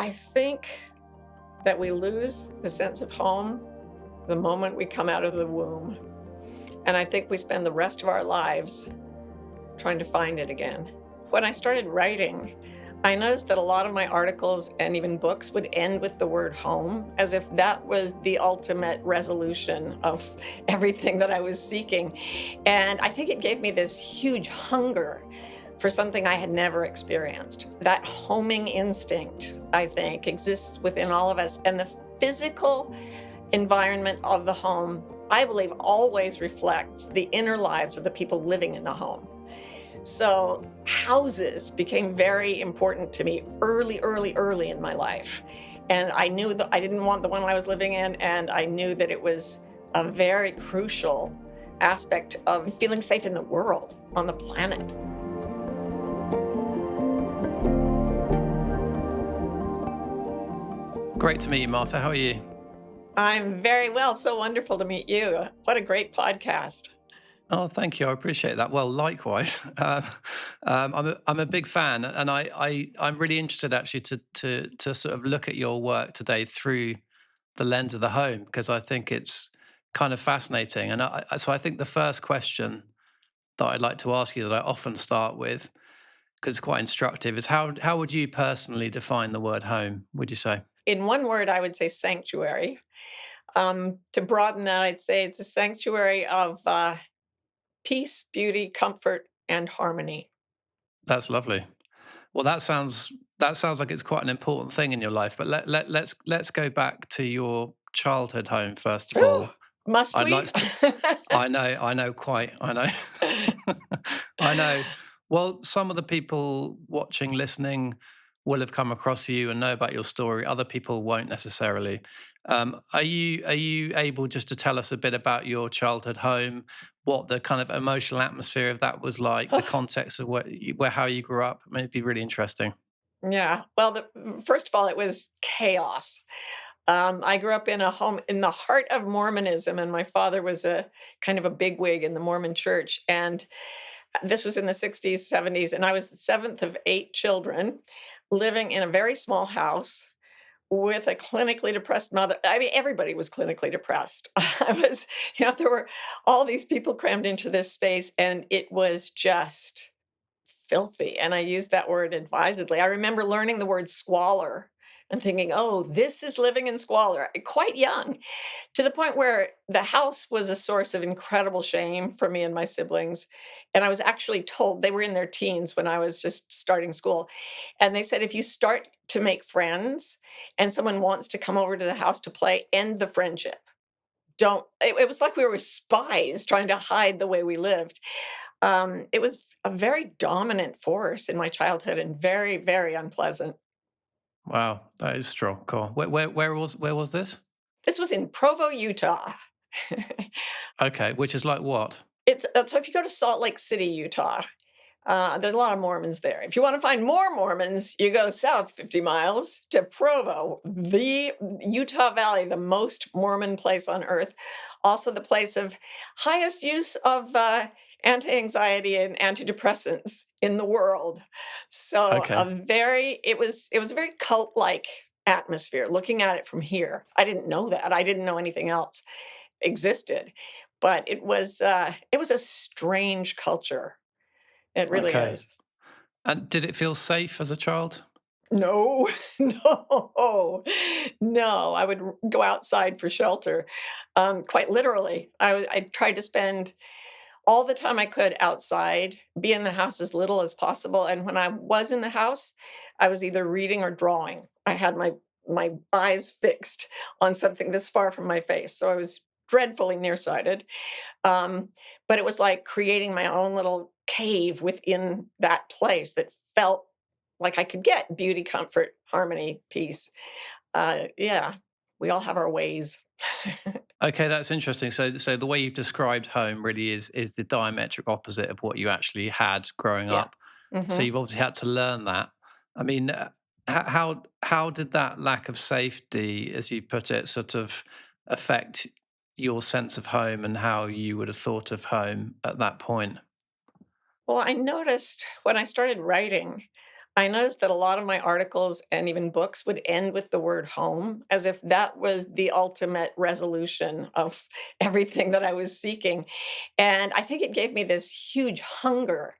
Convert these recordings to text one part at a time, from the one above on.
I think that we lose the sense of home the moment we come out of the womb. And I think we spend the rest of our lives trying to find it again. When I started writing, I noticed that a lot of my articles and even books would end with the word home, as if that was the ultimate resolution of everything that I was seeking. And I think it gave me this huge hunger for something I had never experienced. That homing instinct, I think, exists within all of us. And the physical environment of the home, I believe, always reflects the inner lives of the people living in the home. So houses became very important to me early in my life. And I knew that I didn't want the one I was living in, and I knew that it was a very crucial aspect of feeling safe in the world, on the planet. Great to meet you, Martha. How are you? I'm very well. So wonderful to meet you. What a great podcast. Oh, thank you. I appreciate that. Well, likewise. I'm a big fan, and I'm really interested actually to sort of look at your work today through the lens of the home, because I think it's kind of fascinating. And so I think the first question that I'd like to ask you, that I often start with, because it's quite instructive, is how would you personally define the word home? Would you say? In one word, I would say sanctuary. To broaden that, I'd say it's a sanctuary of peace, beauty, comfort, and harmony. That's lovely. Well, that sounds like it's quite an important thing in your life. But let's go back to your childhood home first of Ooh, all. must I'd we? like to. I know, quite. I know, I know. Well, some of the people watching, listening, will have come across you and know about your story. Other people won't necessarily. Are you able just to tell us a bit about your childhood home, what the kind of emotional atmosphere of that was like, the context of where how you grew up? It'd be really interesting. Yeah. Well, first of all, it was chaos. I grew up in a home in the heart of Mormonism, and my father was a kind of a bigwig in the Mormon church. And this was in the 60s, 70s, and I was the seventh of eight children living in a very small house with a clinically depressed mother. I mean, everybody was clinically depressed. I was, there were all these people crammed into this space, and it was just filthy. And I use that word advisedly. I remember learning the word squalor and thinking, oh, this is living in squalor, quite young, to the point where the house was a source of incredible shame for me and my siblings. And I was actually told, they were in their teens when I was just starting school. And they said, if you start to make friends and someone wants to come over to the house to play, end the friendship. Don't, it was like we were spies trying to hide the way we lived. It was a very dominant force in my childhood and very, very unpleasant. Wow, that is strong. Cool. Where was this? This was in Provo, Utah. Okay, which is like what? So if you go to Salt Lake City, Utah, there's a lot of Mormons there. If you want to find more Mormons, you go south 50 miles to Provo, the Utah Valley, the most Mormon place on earth. Also the place of highest use of anti-anxiety and antidepressants in the world. So Okay. it was a very cult-like atmosphere looking at it from here. I didn't know that. I didn't know anything else existed. But it was a strange culture. It really Okay. is. And did it feel safe as a child? No, no, no. I would go outside for shelter, quite literally. I tried to spend all the time I could outside, be in the house as little as possible. And when I was in the house, I was either reading or drawing. I had my eyes fixed on something this far from my face, so I was dreadfully nearsighted. But it was like creating my own little cave within that place that felt like I could get beauty, comfort, harmony, peace. Yeah, we all have our ways. Okay, that's interesting. So the way you've described home really is the diametric opposite of what you actually had growing Yeah. up. So Hmm. you've obviously had to learn that. I mean, how did that lack of safety, as you put it, sort of affect your sense of home and how you would have thought of home at that point? Well, I noticed when I started writing, I noticed that a lot of my articles and even books would end with the word home, as if that was the ultimate resolution of everything that I was seeking. And I think it gave me this huge hunger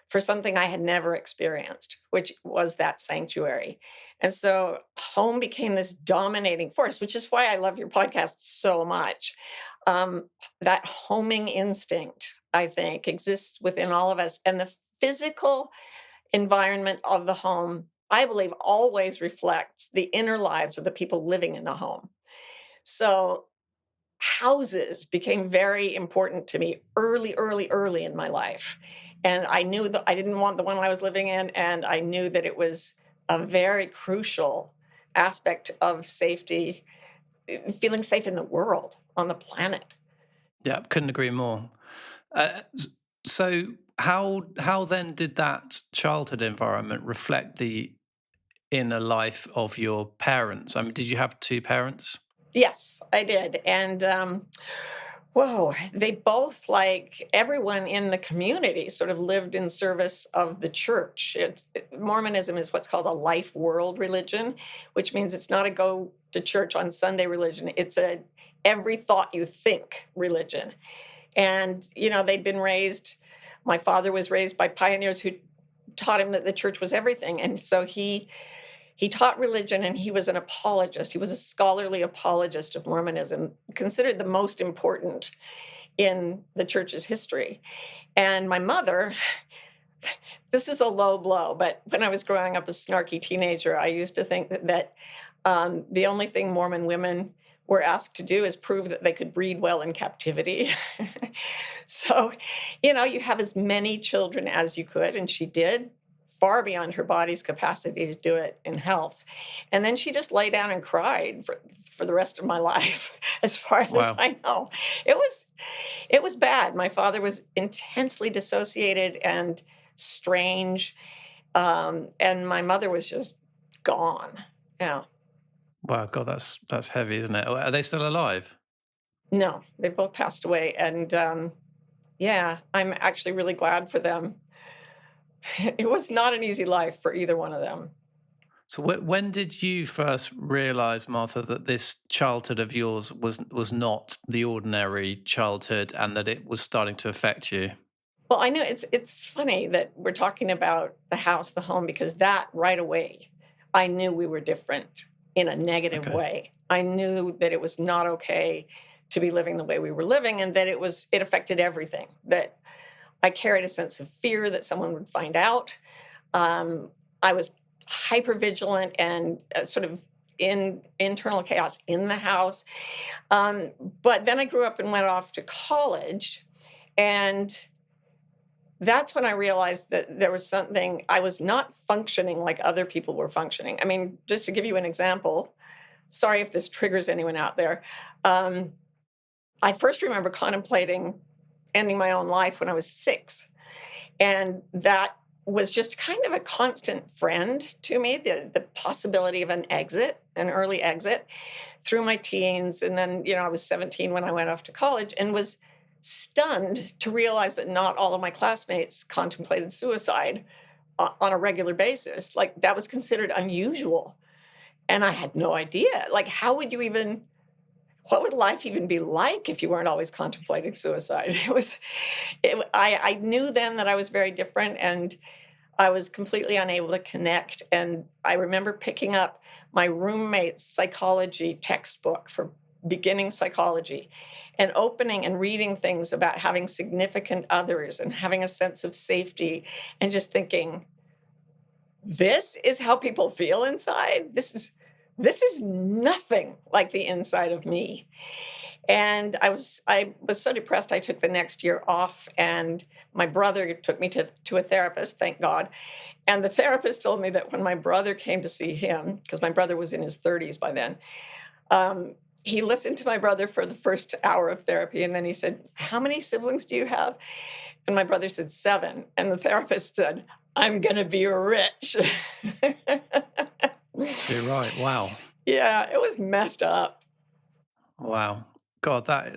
for something I had never experienced, which was that sanctuary. And so home became this dominating force, which is why I love your podcast so much. That homing instinct, I think, exists within all of us. And the physical environment of the home, I believe, always reflects the inner lives of the people living in the home. So houses became very important to me early, early, early in my life. And I knew that I didn't want the one I was living in, and I knew that it was a very crucial aspect of safety, feeling safe in the world, on the planet. Yeah, couldn't agree more. So how then did that childhood environment reflect the inner life of your parents? I mean, did you have two parents? Yes, I did. And whoa, they both, like everyone in the community, sort of lived in service of the church. Mormonism is what's called a life world religion, which means it's not a go to church on Sunday religion. It's a every thought you think religion. And, they'd been raised, my father was raised by pioneers who taught him that the church was everything. And so he taught religion, and he was an apologist. He was a scholarly apologist of Mormonism, considered the most important in the church's history. And my mother, this is a low blow, but when I was growing up a snarky teenager, I used to think that the only thing Mormon women were asked to do is prove that they could breed well in captivity. So, you have as many children as you could, and she did, far beyond her body's capacity to do it in health. And then she just lay down and cried for the rest of my life, as far as Wow. I know. It was bad. My father was intensely dissociated and strange, and my mother was just gone. Yeah. Wow, God, that's heavy, isn't it? Are they still alive? No, they both passed away, and yeah, I'm actually really glad for them. It was not an easy life for either one of them. So when did you first realize, Martha, that this childhood of yours was not the ordinary childhood and that it was starting to affect you? Well, I know it's funny that we're talking about the house, the home, because that right away, I knew we were different in a negative Okay. way. I knew that it was not okay to be living the way we were living, and that it affected everything. That I carried a sense of fear that someone would find out. I was hyper vigilant and sort of in internal chaos in the house. But then I grew up and went off to college, and that's when I realized that there was something, I was not functioning like other people were functioning. I mean, just to give you an example, sorry if this triggers anyone out there. Um, I first remember contemplating ending my own life when I was 6. And that was just kind of a constant friend to me, the possibility of an exit, an early exit through my teens. And then, I was 17 when I went off to college, and was stunned to realize that not all of my classmates contemplated suicide on a regular basis. Like, that was considered unusual. And I had no idea. Like, what would life even be like if you weren't always contemplating suicide? I knew then that I was very different, and I was completely unable to connect. And I remember picking up my roommate's psychology textbook for beginning psychology, and opening and reading things about having significant others and having a sense of safety, and just thinking, this is how people feel inside. This is nothing like the inside of me. And I was so depressed, I took the next year off, and my brother took me to a therapist, thank God. And the therapist told me that when my brother came to see him, because my brother was in his 30s by then, he listened to my brother for the first hour of therapy, and then he said, "How many siblings do you have?" And my brother said, "7." And the therapist said, "I'm going to be rich." You're right. Wow. Yeah, it was messed up. Wow. God, that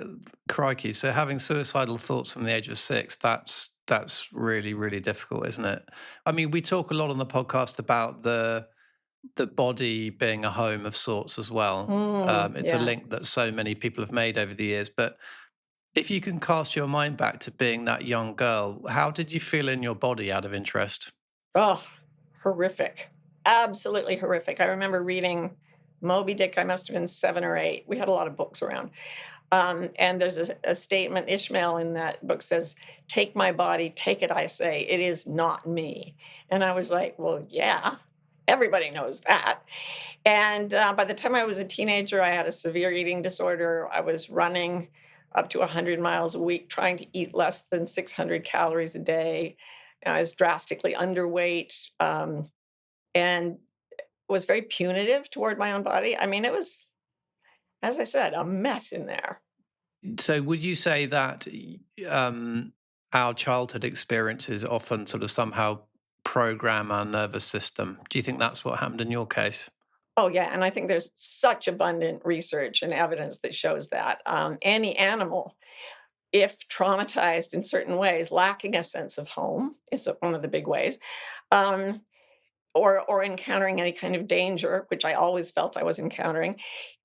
crikey. So having suicidal thoughts from the age of 6, that's That's really, really difficult, isn't it? I mean, we talk a lot on the podcast about the body being a home of sorts as well. It's a Yeah. link that so many people have made over the years. But if you can cast your mind back to being that young girl, how did you feel in your body out of interest? Oh, horrific. Absolutely horrific. I remember reading Moby Dick. I must have been 7 or 8. We had a lot of books around. And there's a statement, Ishmael in that book says, "Take my body, take it, I say, it is not me." And I was like, well, yeah, everybody knows that. And by the time I was a teenager, I had a severe eating disorder. I was running up to 100 miles a week, trying to eat less than 600 calories a day. I was drastically underweight, and was very punitive toward my own body. I mean, it was, as I said, a mess in there. So, would you say that our childhood experiences often sort of somehow program our nervous system? Do you think that's what happened in your case? Oh, yeah, and I think there's such abundant research and evidence that shows that any animal, if traumatized in certain ways, lacking a sense of home is one of the big ways, um, or encountering any kind of danger, which I always felt I was encountering,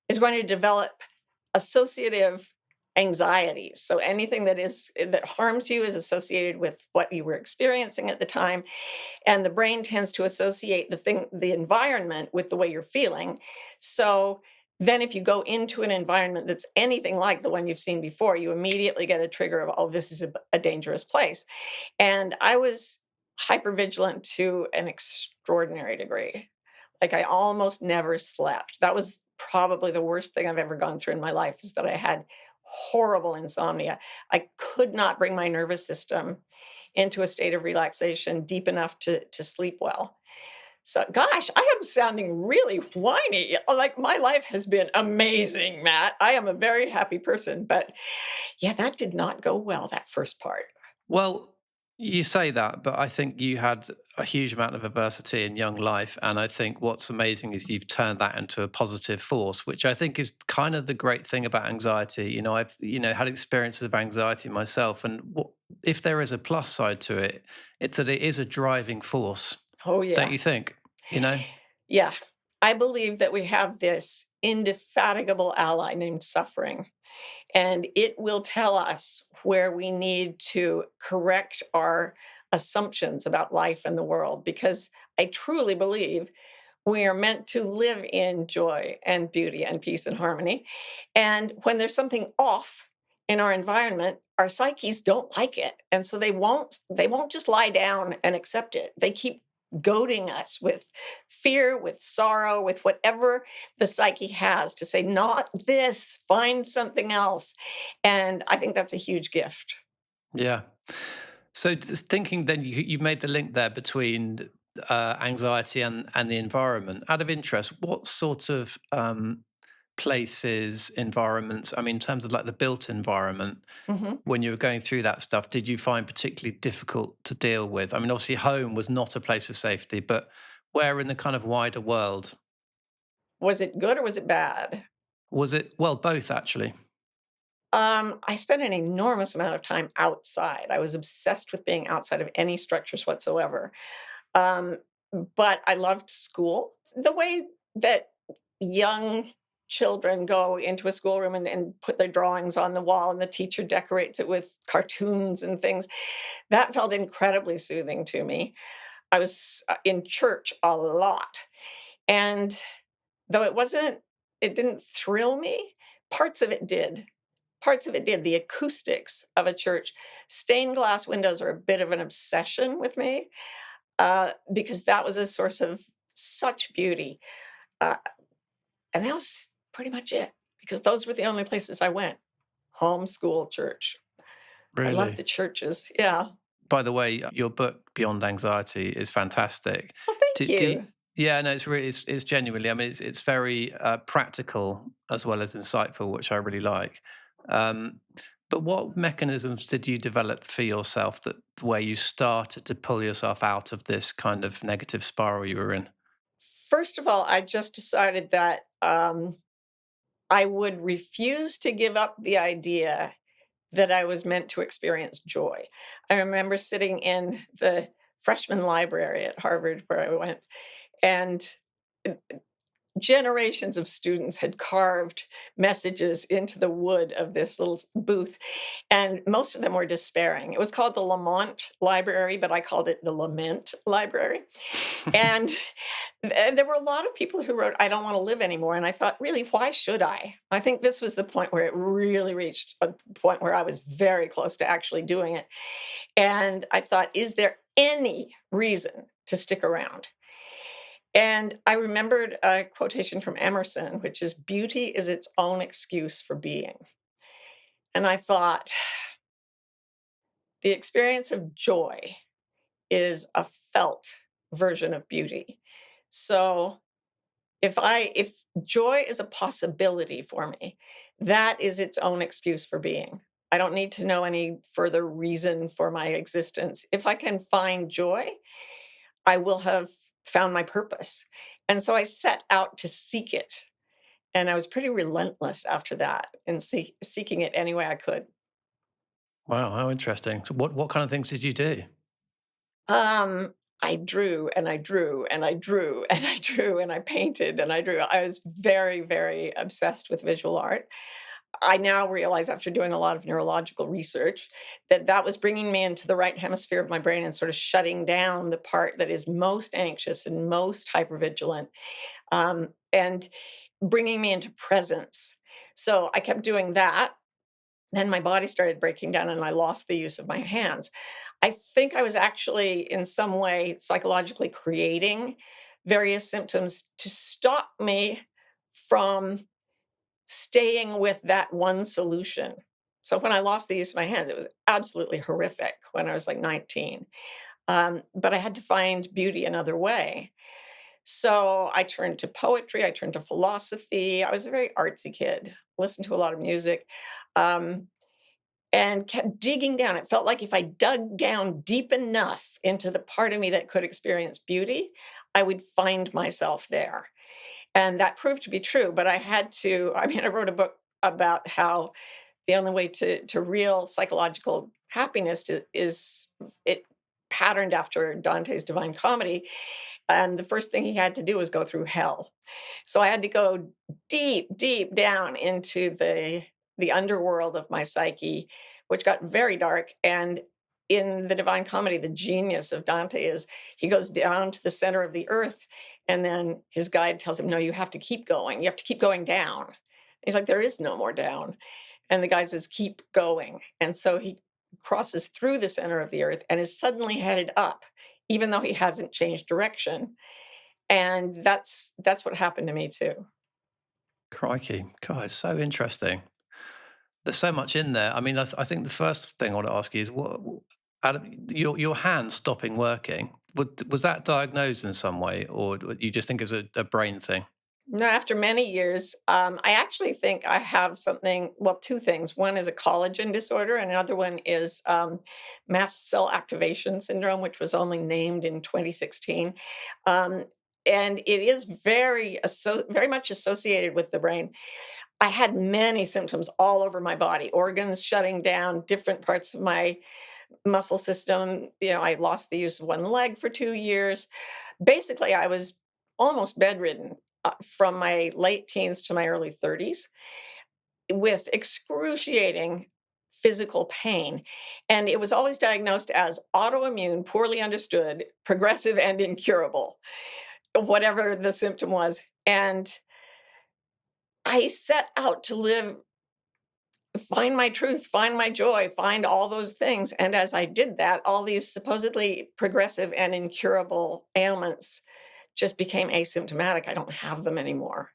is going to develop associative anxieties. So anything that harms you is associated with what you were experiencing at the time, and the brain tends to associate the environment with the way you're feeling. So then if you go into an environment that's anything like the one you've seen before, you immediately get a trigger of, oh, this is a dangerous place. And I was hypervigilant to an extraordinary degree. Like, I almost never slept. That was probably the worst thing I've ever gone through in my life, is that I had horrible insomnia. I could not bring my nervous system into a state of relaxation deep enough to sleep well. So, gosh, I am sounding really whiny. Like, my life has been amazing, Matt. I am a very happy person, but yeah, that did not go well, that first part. Well, you say that, but I think you had a huge amount of adversity in young life. And I think what's amazing is you've turned that into a positive force, which I think is kind of the great thing about anxiety. You know, I've, had experiences of anxiety myself. And if there is a plus side to it, it's that it is a driving force, Oh, don't yeah. you think? You know? Yeah. I believe that we have this indefatigable ally named suffering, and it will tell us where we need to correct our assumptions about life and the world, because I truly believe we are meant to live in joy and beauty and peace and harmony. And when there's something off in our environment, our psyches don't like it. And so they won't just lie down and accept it. They keep goading us with fear, with sorrow, with whatever the psyche has to say, not this, find something else. And I think that's a huge gift. Yeah. So thinking then you've made the link there between anxiety and the environment. Out of interest, what sort of places, environments, I mean, in terms of like the built environment, Mhm. when you were going through that stuff, did you find particularly difficult to deal with? I mean, obviously home was not a place of safety, but where in the kind of wider world? Was it good or was it bad? Was it, well, both actually. I spent an enormous amount of time outside. I was obsessed with being outside of any structures whatsoever. Um, but I loved school. The way that young children go into a schoolroom and put their drawings on the wall and the teacher decorates it with cartoons and things, that felt incredibly soothing to me. I was in church a lot. And though it didn't thrill me, parts of it did. Parts of it did. The acoustics of a church, stained glass windows are a bit of an obsession with me, because that was a source of such beauty. Uh, and that was pretty much it, because those were the only places I went. Home, school, church. I love Really? the churches. Yeah. By the way, your book Beyond Anxiety is fantastic. Well, thank Do you. yeah, no, it's really it's genuinely. I mean, it's very practical as well as insightful, which I really like. Um, but what mechanisms did you develop for yourself that where you started to pull yourself out of this kind of negative spiral you were in? First of all, I just decided that I would refuse to give up the idea that I was meant to experience joy. I remember sitting in the freshman library at Harvard where I went, and generations of students had carved messages into the wood of this little booth, and most of them were despairing. It was called the Lamont Library, but I called it the Lament Library. And there were a lot of people who wrote, I don't want to live anymore. And I thought, really, why should I? I think this was the point where it really reached a point where I was very close to actually doing it. And I thought, is there any reason to stick around? And I remembered a quotation from Emerson, which is, beauty is its own excuse for being. And I thought, the experience of joy is a felt version of beauty. So if joy is a possibility for me, that is its own excuse for being. I don't need to know any further reason for my existence. If I can find joy, I will have found my purpose. And so I set out to seek it. And I was pretty relentless after that in seeking it any way I could. Wow, how interesting. So what kind of things did you do? I drew and I drew and I drew and I drew and I painted and I drew. I was very, very obsessed with visual art. I now realize, after doing a lot of neurological research, that that was bringing me into the right hemisphere of my brain and sort of shutting down the part that is most anxious and most hypervigilant, and bringing me into presence. So I kept doing that. Then my body started breaking down and I lost the use of my hands. I think I was actually, in some way, psychologically creating various symptoms to stop me from staying with that one solution. So when I lost the use of my hands, it was absolutely horrific when I was like 19. But I had to find beauty another way. So I turned to poetry, I turned to philosophy. I was a very artsy kid, listened to a lot of music, um, and kept digging down. It felt like if I dug down deep enough into the part of me that could experience beauty, I would find myself there. And that proved to be true. But I had to, I mean, I wrote a book about how the only way to real psychological happiness is it patterned after Dante's Divine Comedy. And the first thing he had to do was go through hell. So I had to go deep, deep down into the underworld of my psyche, which got very dark. And in the Divine Comedy, the genius of Dante is he goes down to the center of the earth, and then his guide tells him, "No, you have to keep going. You have to keep going down." He's like, "There is no more down." And the guy says, "Keep going." And so he crosses through the center of the earth and is suddenly headed up, even though he hasn't changed direction. And that's what happened to me too. Crikey. God, it's so interesting. There's so much in there. I mean, I think the first thing I want to ask you is Adam, your hand stopping working, was that diagnosed in some way, or you just think it was a brain thing? No, after many years, I actually think I have something, well, two things. One is a collagen disorder, and another one is mast cell activation syndrome, which was only named in 2016. Um, and it is very much associated with the brain. I had many symptoms all over my body, organs shutting down, different parts of my muscle system. I lost the use of one leg for 2 years. Basically, I was almost bedridden from my late teens to my early 30s with excruciating physical pain. And it was always diagnosed as autoimmune, poorly understood, progressive, and incurable, whatever the symptom was. And I set out to find my truth, find my joy, find all those things. And as I did that, all these supposedly progressive and incurable ailments just became asymptomatic. I don't have them anymore,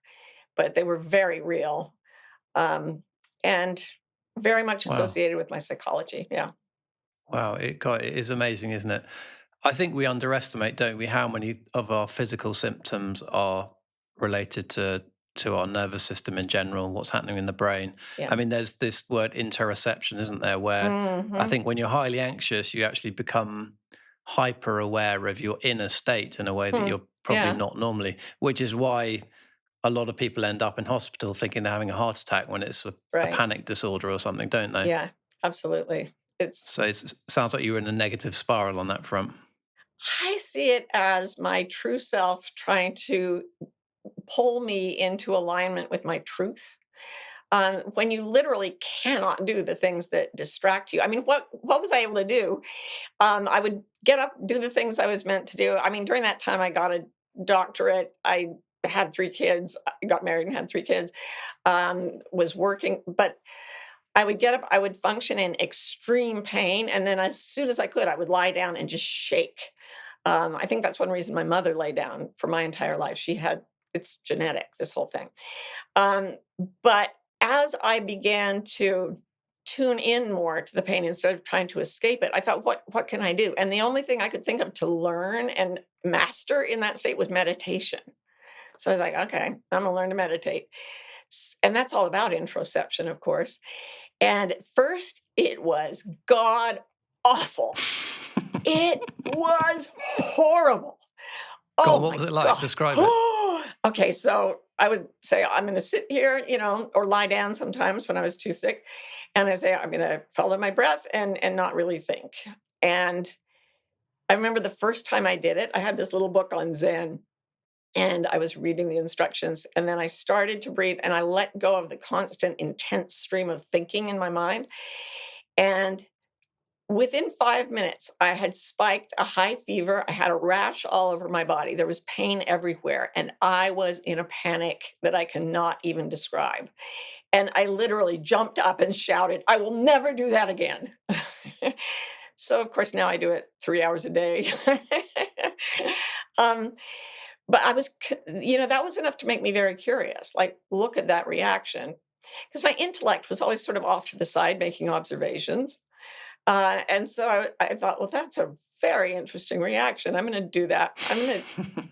but they were very real, and very much Wow. associated with my psychology. Yeah. Wow. It is amazing, isn't it? I think we underestimate, don't we, how many of our physical symptoms are related to our nervous system in general, what's happening in the brain. Yeah. I mean, there's this word interoception, isn't there, where I Hmm. think when you're highly anxious, you actually become hyper aware of your inner state in a way that Hmm. you're probably Yeah. not normally, which is why a lot of people end up in hospital thinking they're having a heart attack when it's a Right. panic disorder or something, don't they? Yeah. Absolutely. It's So it sounds like you were in a negative spiral on that front. I see it as my true self trying to pull me into alignment with my truth. When you literally cannot do the things that distract you. I mean, what was I able to do? I would get up, do the things I was meant to do. I mean, during that time, I got a doctorate. I had 3 kids. I got married and had 3 kids. Was working, but I would get up. I would function in extreme pain, and then as soon as I could, I would lie down and just shake. I think that's one reason my mother lay down for my entire life. She had it's genetic, this whole thing. Um, but as I began to tune in more to the pain instead of trying to escape it, I thought, what can I do? And the only thing I could think of to learn and master in that state was meditation. So I was like, okay, I'm gonna learn to meditate. And that's all about introception, of course. And at first, it was god awful. It was horrible. God, Oh what was my it like? god. Describe it. Okay, so I would say I'm going to sit here, or lie down sometimes when I was too sick, and I say I'm going to follow my breath and not really think. And I remember the first time I did it, I had this little book on Zen, and I was reading the instructions, and then I started to breathe, and I let go of the constant, intense stream of thinking in my mind, and within 5 minutes, I had spiked a high fever. I had a rash all over my body. There was pain everywhere. And I was in a panic that I cannot even describe. And I literally jumped up and shouted, I will never do that again. So, of course, now I do it 3 hours a day. um, but that was enough to make me very curious. Like, look at that reaction. Because my intellect was always sort of off to the side making observations. And so I thought, well, that's a very interesting reaction. I'm going to do that. I'm going to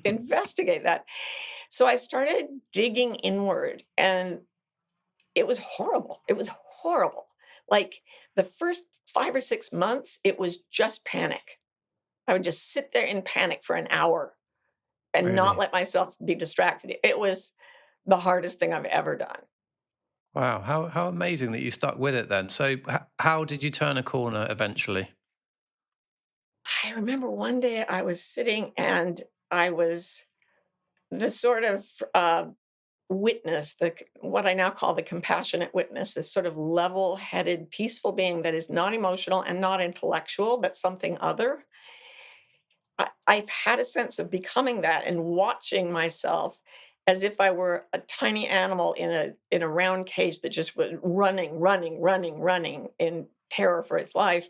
investigate that. So I started digging inward, and it was horrible. It was horrible. Like the first 5 or 6 months, it was just panic. I would just sit there in panic for an hour and not Really? let myself be distracted. It was the hardest thing I've ever done. Wow, how amazing that you stuck with it then. So how did you turn a corner eventually? I remember one day I was sitting and I was the sort of witness, what I now call the compassionate witness, this sort of level-headed, peaceful being that is not emotional and not intellectual, but something other. I've had a sense of becoming that and watching myself as if I were a tiny animal in a round cage that just was running, running, running, running in terror for its life.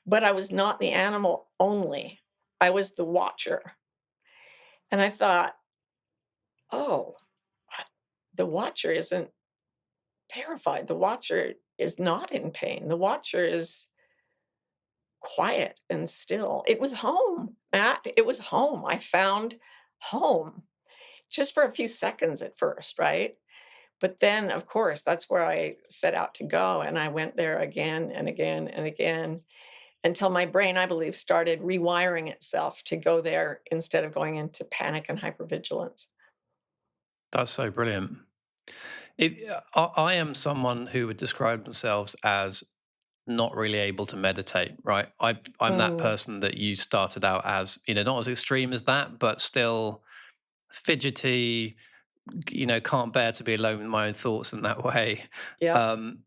But I was not the animal only. I was the watcher. And I thought, oh, I- the watcher isn't terrified. The watcher is not in pain. The watcher is quiet and still. It was home, Matt. It was home. I found home just for a few seconds at first, right? But then, of course, that's where I set out to go. And I went there again and again and again until my brain, I believe, started rewiring itself to go there instead of going into panic and hypervigilance. That's so brilliant. I am someone who would describe themselves as not really able to meditate, right? I'm that Mm, person that you started out as, not as extreme as that, but still fidgety, can't bear to be alone with my own thoughts in that way. yep. And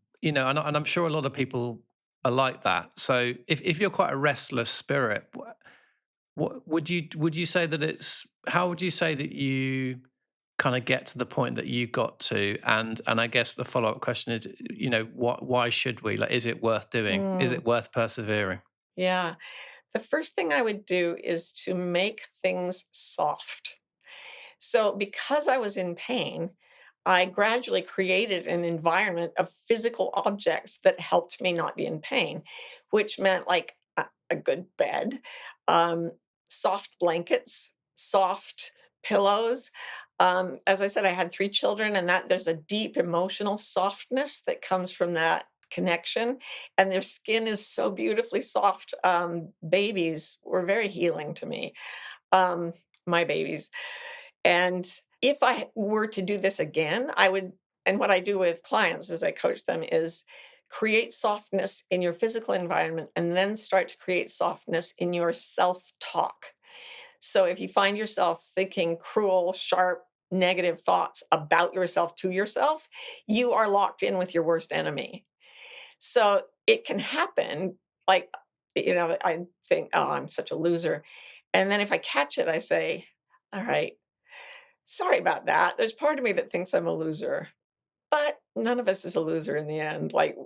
I'm sure a lot of people are like that. So if you're quite a restless spirit, what would you say that it's how would you say that you kind of get to the point that you got to? And I guess the follow-up question is, why should we? Like, is it worth doing? Is Mm, it worth persevering? yeah. The first thing I would do is to make things soft. So, because I was in pain, I gradually created an environment of physical objects that helped me not be in pain, which meant like a good bed, um, soft blankets, soft pillows. As I said, I had 3 children, and that there's a deep emotional softness that comes from that connection, and their skin is so beautifully soft. Babies were very healing to me, um, my babies. And if I were to do this again, I would, and what I do with clients as I coach them is create softness in your physical environment, and then start to create softness in your self talk. So if you find yourself thinking cruel, sharp, negative thoughts about yourself to yourself, you are locked in with your worst enemy. So it can happen, like, I think, oh, I'm such a loser. And then if I catch it, I say, all right, sorry about that. There's part of me that thinks I'm a loser, but none of us is a loser in the end. Like,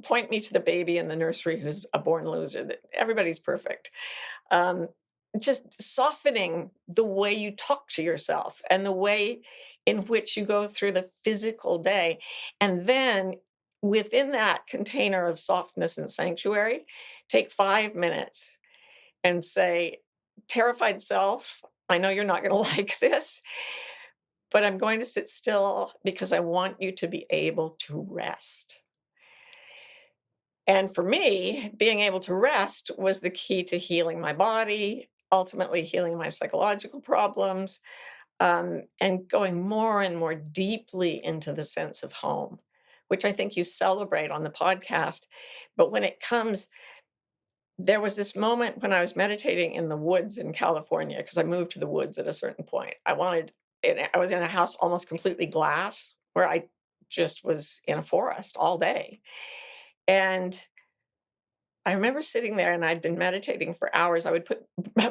point me to the baby in the nursery who's a born loser. Everybody's perfect. Um, just softening the way you talk to yourself and the way in which you go through the physical day. And then within that container of softness and sanctuary, take 5 minutes and say, terrified self, I know you're not going to like this, but I'm going to sit still because I want you to be able to rest. And for me, being able to rest was the key to healing my body, ultimately healing my psychological problems, and going more and more deeply into the sense of home, which I think you celebrate on the podcast. But when it comes, there was this moment when I was meditating in the woods in California, because I moved to the woods at a certain point. I was in a house almost completely glass where I just was in a forest all day. And I remember sitting there and I'd been meditating for hours. I would put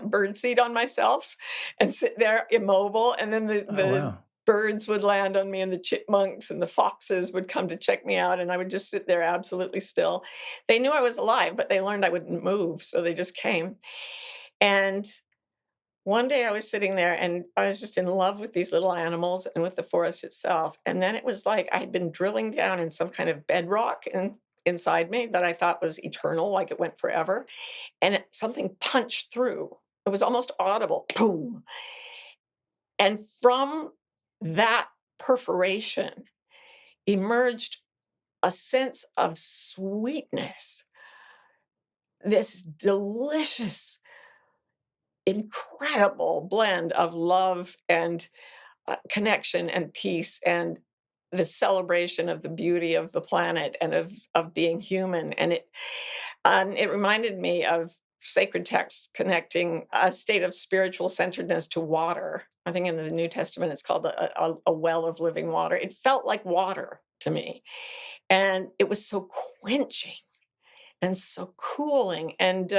bird seed on myself and sit there immobile. And then Oh, the wow. birds would land on me and the chipmunks and the foxes would come to check me out. And I would just sit there absolutely still. They knew I was alive, but they learned I wouldn't move. So they just came. And one day I was sitting there and I was just in love with these little animals and with the forest itself. And then it was like I had been drilling down in some kind of bedrock inside me that I thought was eternal, like it went forever. And something punched through. It was almost audible. Boom. And from that perforation emerged a sense of sweetness, this delicious, incredible blend of love and connection and peace and the celebration of the beauty of the planet and of being human. And it reminded me of sacred texts connecting a state of spiritual centeredness to water. I think in the New Testament it's called a well of living water. It felt like water to me, and it was so quenching and so cooling. And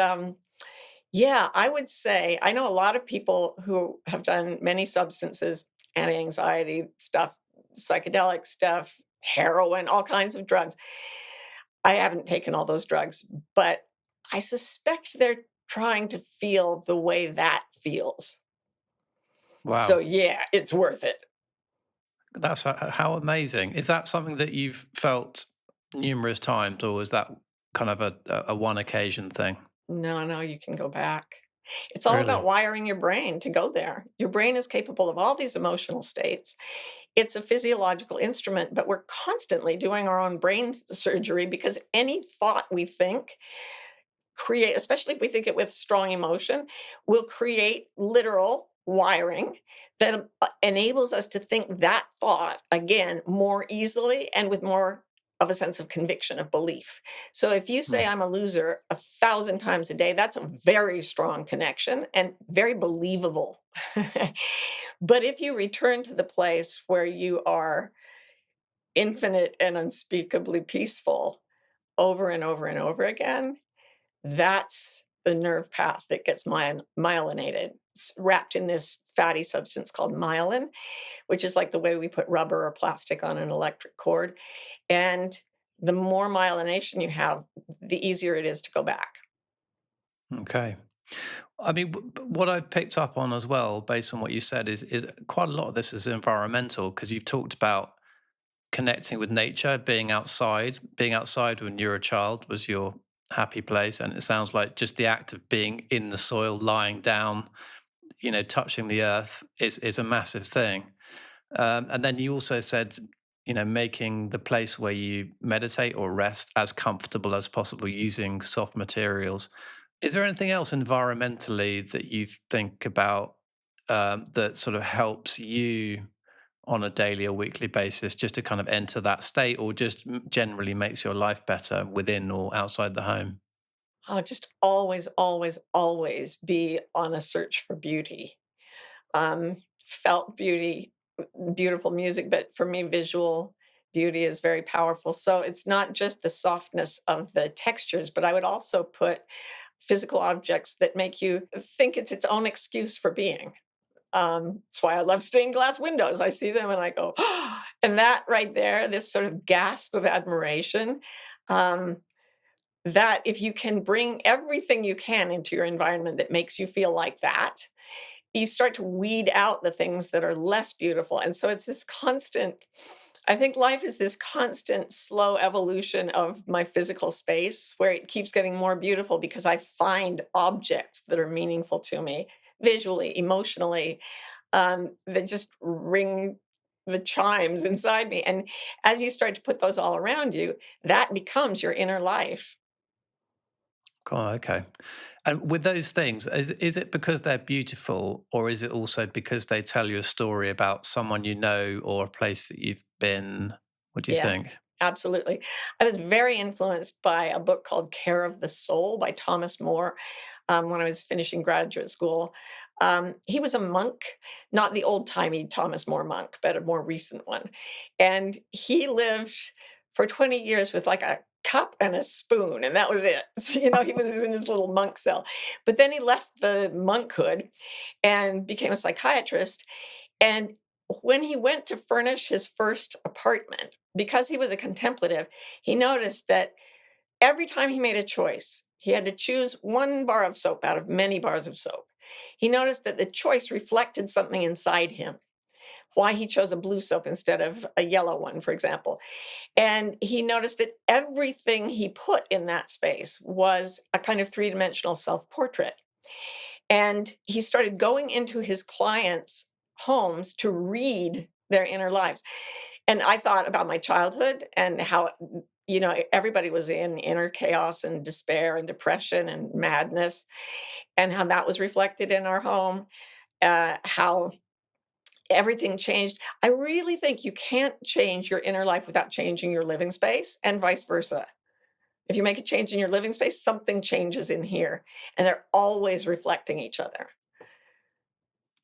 yeah, I would say I know a lot of people who have done many substances, anti-anxiety stuff, psychedelic stuff, heroin, all kinds of drugs. I haven't taken all those drugs, but I suspect they're trying to feel the way that feels. So Wow. yeah, it's worth it. That's how amazing. Is that something that you've felt numerous times, or is that kind of a one occasion thing? No, no, you can go back. It's all about Really? wiring your brain to go there. Your brain is capable of all these emotional states. It's a physiological instrument, but we're constantly doing our own brain surgery because any thought we think create, especially if we think it with strong emotion, will create literal wiring that enables us to think that thought again more easily and with more of a sense of conviction of belief. So if you say Hmm. I'm a loser 1,000 times a day, that's a very strong connection and very believable. But if you return to the place where you are infinite and unspeakably peaceful over and over and over again, that's the nerve path that gets myelinated. It's wrapped in this fatty substance called myelin, which is like the way we put rubber or plastic on an electric cord. And the more myelination you have, the easier it is to go back. Okay. I mean, what I've picked up on as well, based on what you said, is quite a lot of this is environmental because you've talked about connecting with nature, being outside when you were a child was your happy place, and it sounds like just the act of being in the soil, lying down, touching the earth is a massive thing. And then you also said, making the place where you meditate or rest as comfortable as possible using soft materials. Is there anything else environmentally that you think about that sort of helps you on a daily or weekly basis just to kind of enter that state, or just generally makes your life better within or outside the home? Oh, just always, always, always be on a search for beauty. Felt beauty, beautiful music, but for me, visual beauty is very powerful. So it's not just the softness of the textures, but I would also put physical objects that make you think it's its own excuse for being. That's why I love stained glass windows. I see them and I go, and that right there, this sort of gasp of admiration. Um, that if you can bring everything you can into your environment that makes you feel like that, you start to weed out the things that are less beautiful. And so it's this constant, I think life is this constant slow evolution of my physical space where it keeps getting more beautiful because I find objects that are meaningful to me visually, emotionally, that just ring the chimes inside me. And as you start to put those all around you, that becomes your inner life. Oh, okay. And with those things, is it because they're beautiful, or is it also because they tell you a story about someone you know or a place that you've been? What do you Yeah, think? absolutely. I was very influenced by a book called Care of the Soul by Thomas More when I was finishing graduate school. He was a monk, not the old timey Thomas More monk, but a more recent one. And he lived for 20 years with like a cup and a spoon, and that was it. So, he was in his little monk cell. But then he left the monkhood and became a psychiatrist. And when he went to furnish his first apartment, because he was a contemplative, he noticed that every time he made a choice, he had to choose one bar of soap out of many bars of soap. He noticed that the choice reflected something inside him, why he chose a blue soap instead of a yellow one, for example. And he noticed that everything he put in that space was a kind of three-dimensional self-portrait. And he started going into his clients' homes to read their inner lives. And I thought about my childhood and how, everybody was in inner chaos and despair and depression and madness, and how that was reflected in our home, how everything changed. I really think you can't change your inner life without changing your living space, and vice versa. If you make a change in your living space, something changes in here, and they're always reflecting each other.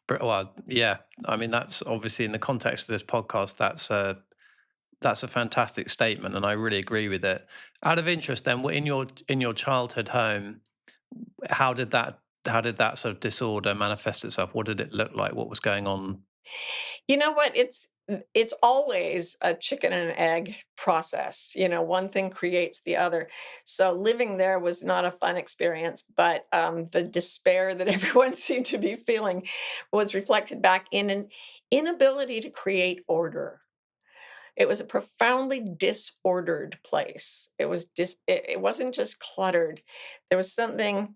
Well, yeah. I mean, that's obviously in the context of this podcast. That's a fantastic statement, and I really agree with it. Out of interest, then, in your childhood home, how did that sort of disorder manifest itself? What did it look like? What was going on? You know what? It's always a chicken and egg process. One thing creates the other. So living there was not a fun experience, but the despair that everyone seemed to be feeling was reflected back in an inability to create order. It was a profoundly disordered place. It wasn't just cluttered. There was something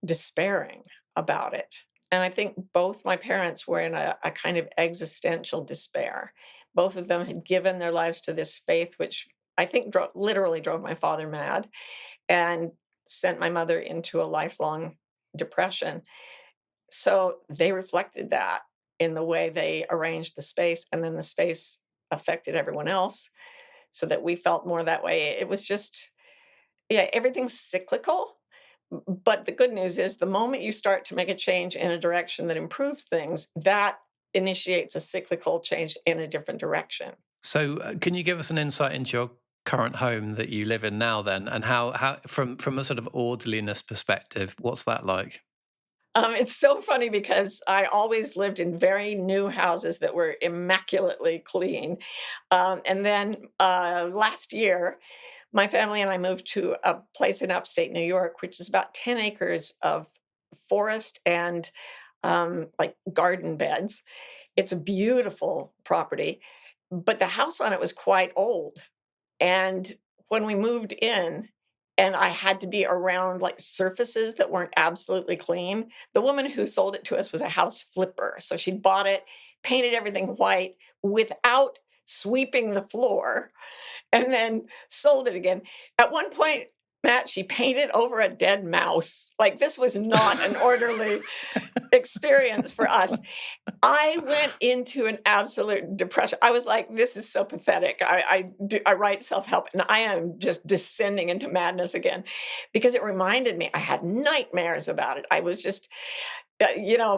despairing about it. And I think both my parents were in a kind of existential despair. Both of them had given their lives to this faith, which I think literally drove my father mad and sent my mother into a lifelong depression. So they reflected that in the way they arranged the space, and then the space affected everyone else so that we felt more that way. It was just, yeah, everything's cyclical. But the good news is the moment you start to make a change in a direction that improves things, that initiates a cyclical change in a different direction. So, can you give us an insight into your current home that you live in now, then, and how from a sort of orderliness perspective, what's that like? It's so funny because I always lived in very new houses that were immaculately clean. And then last year, my family and I moved to a place in upstate New York, which is about 10 acres of forest and like garden beds. It's a beautiful property, but the house on it was quite old. And when we moved in, and I had to be around like surfaces that weren't absolutely clean, the woman who sold it to us was a house flipper. So she bought it, painted everything white without sweeping the floor, and then sold it again. At one point, Matt, she painted over a dead mouse. Like, this was not an orderly experience for us. I went into an absolute depression. I was like, "This is so pathetic." I write self-help, and I am just descending into madness again because it reminded me I had nightmares about it. I was just,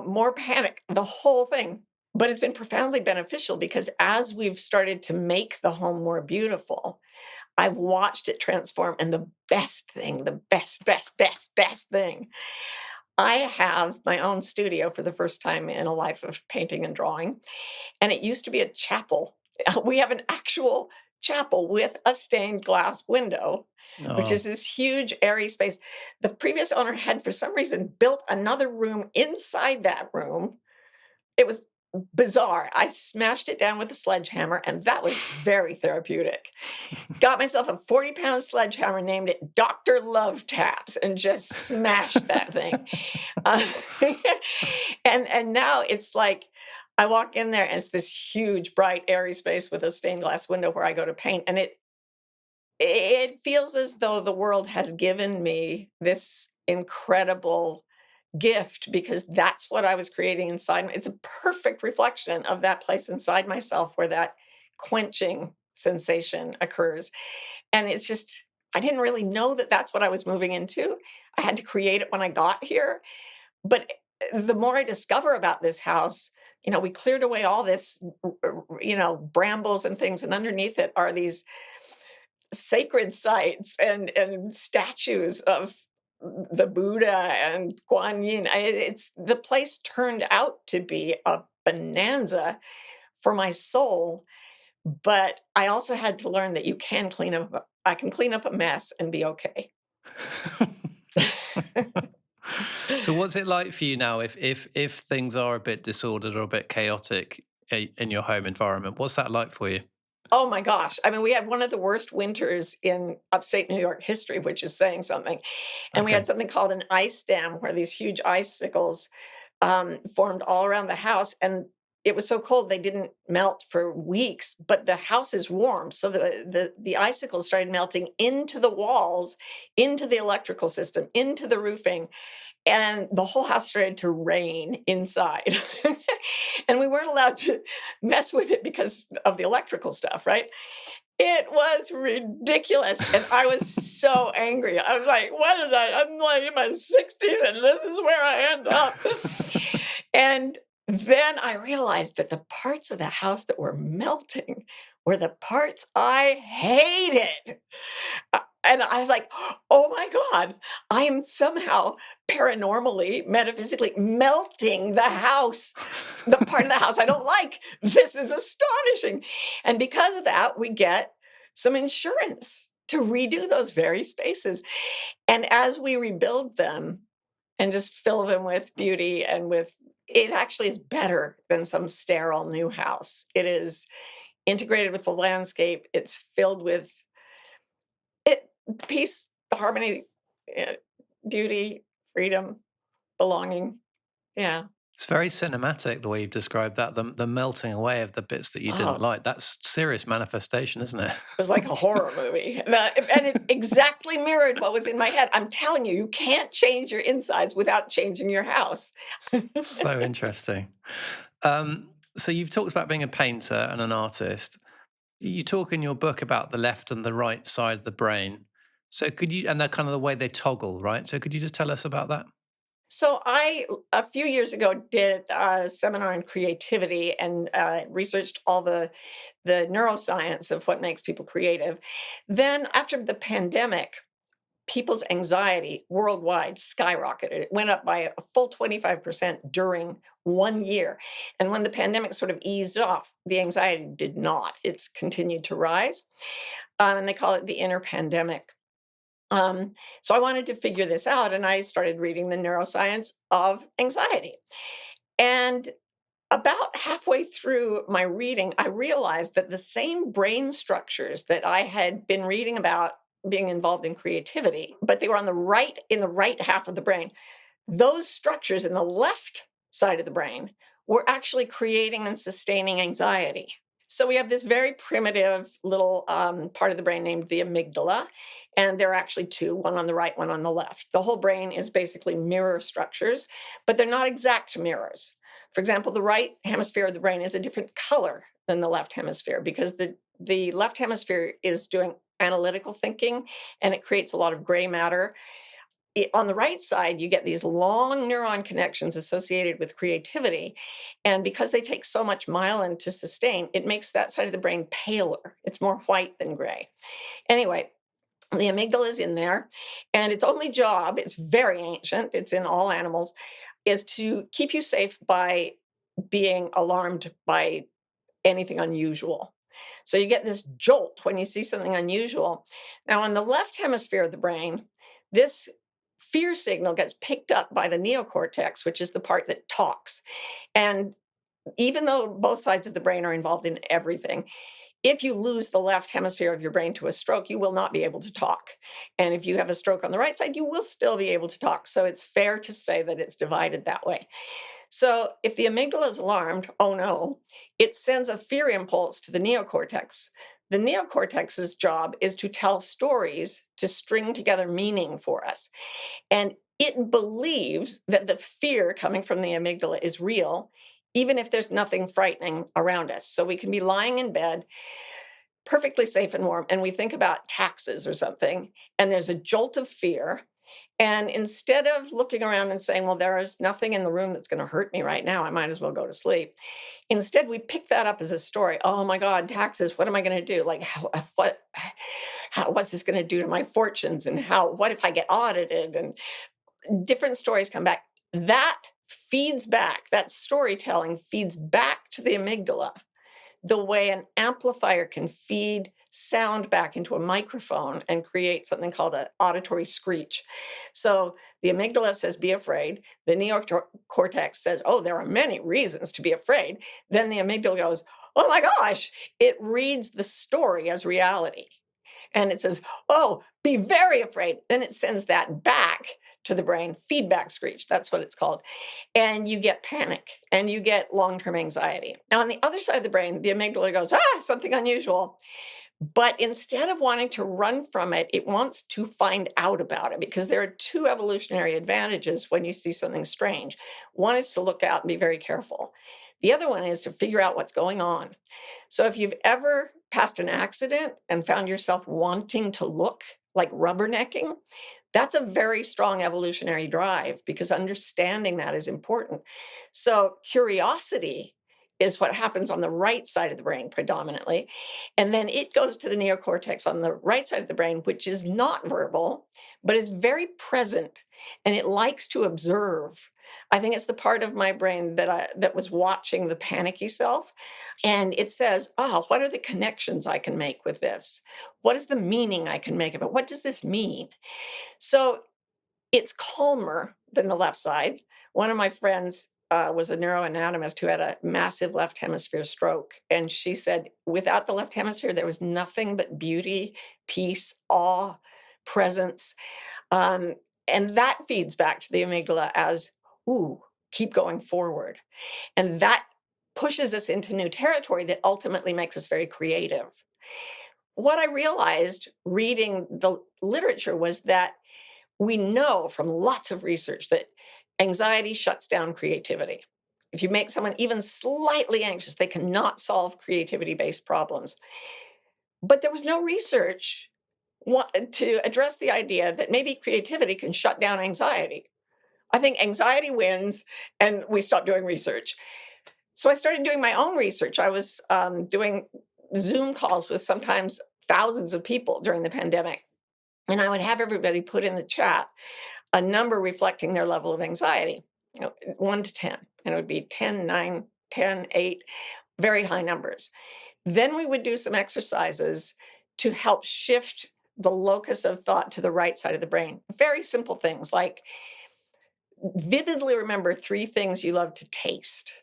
more panic, the whole thing. But it's been profoundly beneficial because as we've started to make the home more beautiful, I've watched it transform. And the best thing, the best thing, I have my own studio for the first time in a life of painting and drawing. And it used to be a chapel. We have an actual chapel with a stained glass window, which Oh, is this huge, airy space. The previous owner had, for some reason, built another room inside that room. It was bizarre. I smashed it down with a sledgehammer, and that was very therapeutic. Got myself a 40-pound sledgehammer, named it Dr. Love Taps, and just smashed that thing. Uh, and now it's like I walk in there and it's this huge, bright, airy space with a stained glass window where I go to paint, and it feels as though the world has given me this incredible gift because that's what I was creating inside. It's a perfect reflection of that place inside myself where that quenching sensation occurs. And it's just, I didn't really know that that's what I was moving into. I had to create it when I got here. But the more I discover about this house, we cleared away all this, brambles and things. And underneath it are these sacred sites and statues of the Buddha and Guan Yin. It's the place turned out to be a bonanza for my soul, but I also had to learn that you can clean up. I can clean up a mess and be okay. so what's it like for you now if things are a bit disordered or a bit chaotic in your home environment? What's that like for you? Oh my gosh. I mean, we had one of the worst winters in upstate New York history, which is saying something. And we Okay. had something called an ice dam where these huge icicles formed all around the house. And it was so cold they didn't melt for weeks, but the house is warm. So the icicles started melting into the walls, into the electrical system, into the roofing. And the whole house started to rain inside. And we weren't allowed to mess with it because of the electrical stuff, right? It was ridiculous. And I was so angry. I was like, I'm like in my 60s and this is where I end up. And then I realized that the parts of the house that were melting were the parts I hated. And I was like, oh my God, I am somehow paranormally, metaphysically melting the house, the part of the house I don't like. This is astonishing. And because of that, we get some insurance to redo those very spaces. And as we rebuild them and just fill them with beauty and with, it actually is better than some sterile new house. It is integrated with the landscape. It's filled with it, peace, harmony, eh, beauty, freedom, belonging. Yeah. It's very cinematic the way you've described that, the melting away of the bits that you didn't Oh, like. That's serious manifestation, isn't it? it was like a horror movie. And it exactly mirrored what was in my head. I'm telling you, you can't change your insides without changing your house. So interesting. So you've talked about being a painter and an artist. You talk in your book about the left and the right side of the brain. So could you, and they're kind of the way they toggle, right? So could you just tell us about that? So I, a few years ago, did a seminar on creativity and researched all the neuroscience of what makes people creative. Then after the pandemic, people's anxiety worldwide skyrocketed. It went up by a full 25% during 1 year. And when the pandemic sort of eased off, the anxiety did not. It's continued to rise. And they call it the inner pandemic. So I wanted to figure this out, and I started reading the neuroscience of anxiety. And about halfway through my reading, I realized that the same brain structures that I had been reading about being involved in creativity, but they were on in the right half of the brain. Those structures in the left side of the brain were actually creating and sustaining anxiety. So we have this very primitive little part of the brain named the amygdala, and there are actually two, one on the right, one on the left. The whole brain is basically mirror structures, but they're not exact mirrors. For example, the right hemisphere of the brain is a different color than the left hemisphere because the left hemisphere is doing analytical thinking and it creates a lot of gray matter. On the right side, you get these long neuron connections associated with creativity. And because they take so much myelin to sustain, it makes that side of the brain paler. It's more white than gray. Anyway, the amygdala is in there, and its only job, it's very ancient, it's in all animals, is to keep you safe by being alarmed by anything unusual. So you get this jolt when you see something unusual. Now, on the left hemisphere of the brain, this fear signal gets picked up by the neocortex, which is the part that talks. And even though both sides of the brain are involved in everything, if you lose the left hemisphere of your brain to a stroke, you will not be able to talk. And if you have a stroke on the right side, you will still be able to talk. So it's fair to say that it's divided that way. So if the amygdala is alarmed, oh no, it sends a fear impulse to the neocortex. The neocortex's job is to tell stories to string together meaning for us. And it believes that the fear coming from the amygdala is real, even if there's nothing frightening around us. So we can be lying in bed, perfectly safe and warm, and we think about taxes or something, and there's a jolt of fear. And instead of looking around and saying, well, there is nothing in the room that's going to hurt me right now, I might as well go to sleep. Instead, we pick that up as a story. Oh my God, taxes, what am I going to do? Like, what's this going to do to my fortunes? And what if I get audited? And different stories come back. That feeds back, that storytelling feeds back to the amygdala the way an amplifier can feed sound back into a microphone and create something called an auditory screech. So the amygdala says, be afraid. The neocortex says, oh, there are many reasons to be afraid. Then the amygdala goes, oh my gosh, it reads the story as reality. And it says, oh, be very afraid. Then it sends that back to the brain, feedback screech, that's what it's called. And you get panic and you get long-term anxiety. Now, on the other side of the brain, the amygdala goes, something unusual. But instead of wanting to run from it, it wants to find out about it because there are two evolutionary advantages when you see something strange. One is to look out and be very careful. The other one is to figure out what's going on. So if you've ever passed an accident and found yourself wanting to look, like rubbernecking, that's a very strong evolutionary drive because understanding that is important. So curiosity is what happens on the right side of the brain predominantly. And then it goes to the neocortex on the right side of the brain, which is not verbal, but is very present and it likes to observe. I think it's the part of my brain that was watching the panicky self. And it says, what are the connections I can make with this? What is the meaning I can make of it? What does this mean? So it's calmer than the left side. One of my friends was a neuroanatomist who had a massive left hemisphere stroke. And she said, without the left hemisphere, there was nothing but beauty, peace, awe, presence. And that feeds back to the amygdala as, ooh, keep going forward. And that pushes us into new territory that ultimately makes us very creative. What I realized reading the literature was that we know from lots of research that anxiety shuts down creativity. If you make someone even slightly anxious, they cannot solve creativity-based problems. But there was no research to address the idea that maybe creativity can shut down anxiety. I think anxiety wins and we stop doing research. So I started doing my own research. I was doing Zoom calls with sometimes thousands of people during the pandemic. And I would have everybody put in the chat a number reflecting their level of anxiety, 1 to 10. And it would be 10, 9, 10, 8, very high numbers. Then we would do some exercises to help shift the locus of thought to the right side of the brain. Very simple things like vividly remember 3 things you love to taste.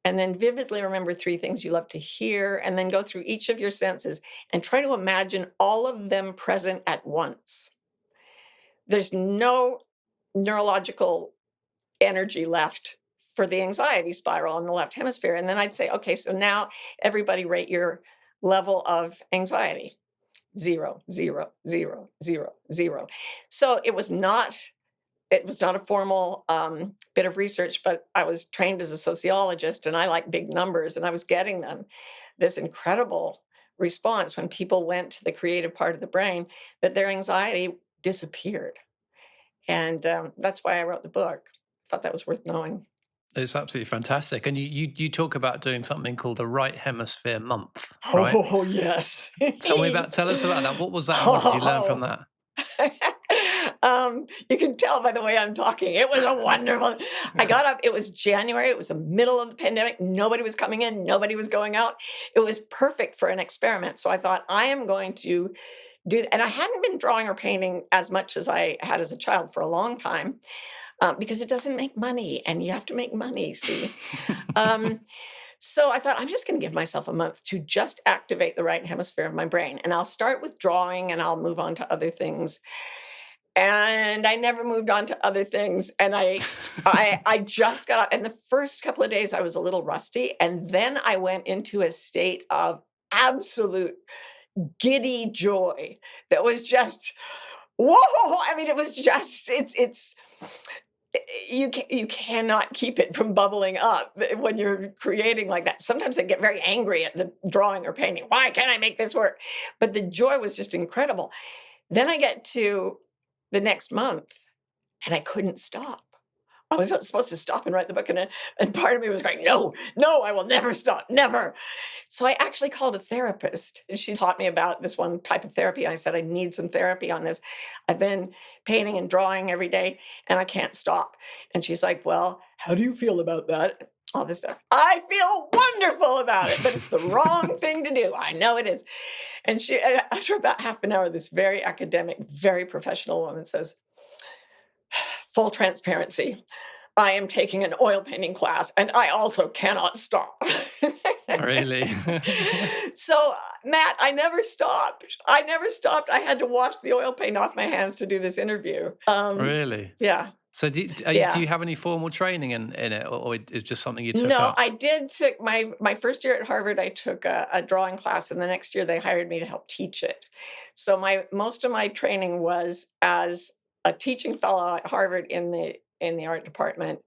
And then vividly remember 3 things you love to hear, and then go through each of your senses and try to imagine all of them present at once. There's no neurological energy left for the anxiety spiral in the left hemisphere. And then I'd say, okay, so now everybody rate your level of anxiety. 0, 0, 0, 0, 0. So it was not a formal bit of research, but I was trained as a sociologist and I like big numbers, and I was getting them this incredible response when people went to the creative part of the brain that their anxiety disappeared. And that's why I wrote the book. I thought that was worth knowing. It's absolutely fantastic. And you talk about doing something called the Right Hemisphere Month, right? Oh, yes. Tell us about that. What was that, and what did you learn from Oh. that? You can tell by the way I'm talking. It was a wonderful. I got up. It was January. It was the middle of the pandemic. Nobody was coming in. Nobody was going out. It was perfect for an experiment. So I thought I am going to do. And I hadn't been drawing or painting as much as I had as a child for a long time because it doesn't make money, and you have to make money. See. Um, so I thought I'm just going to give myself a month to just activate the right hemisphere of my brain, and I'll start with drawing, and I'll move on to other things. And I never moved on to other things. And I just got out. And the first couple of days I was a little rusty. And then I went into a state of absolute giddy joy that was just, whoa. I mean, it was just, it's, you cannot keep it from bubbling up when you're creating like that. Sometimes I get very angry at the drawing or painting. Why can't I make this work? But the joy was just incredible. Then I get to the next month and I couldn't stop. I was supposed to stop and write the book, and part of me was going, no, no, I will never stop, never. So I actually called a therapist, and she taught me about this one type of therapy. I said, I need some therapy on this. I've been painting and drawing every day, and I can't stop. And she's like, well, how do you feel about that? All this stuff. I feel wonderful about it, but it's the wrong thing to do. I know it is. And she, after about half an hour, this very academic, very professional woman says, full transparency, I am taking an oil painting class and I also cannot stop. Really? So, Matt, I never stopped. I never stopped. I had to wash the oil paint off my hands to do this interview. Really? Yeah. So do you have any formal training in it, or it's just something you took No, up? I did took my first year at Harvard, I took a drawing class, and the next year they hired me to help teach it. So most of my training was as a teaching fellow at Harvard in the art department,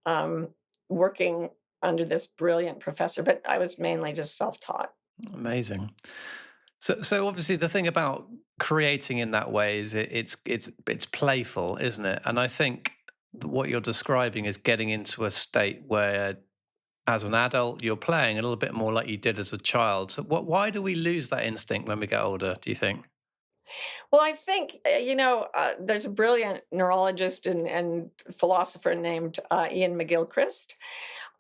um, working under this brilliant professor, but I was mainly just self-taught. Amazing. So obviously the thing about creating in that way is it's playful, isn't it? And I think what you're describing is getting into a state where, as an adult, you're playing a little bit more like you did as a child. So why do we lose that instinct when we get older, do you think? Well, I think, there's a brilliant neurologist and philosopher named Ian McGilchrist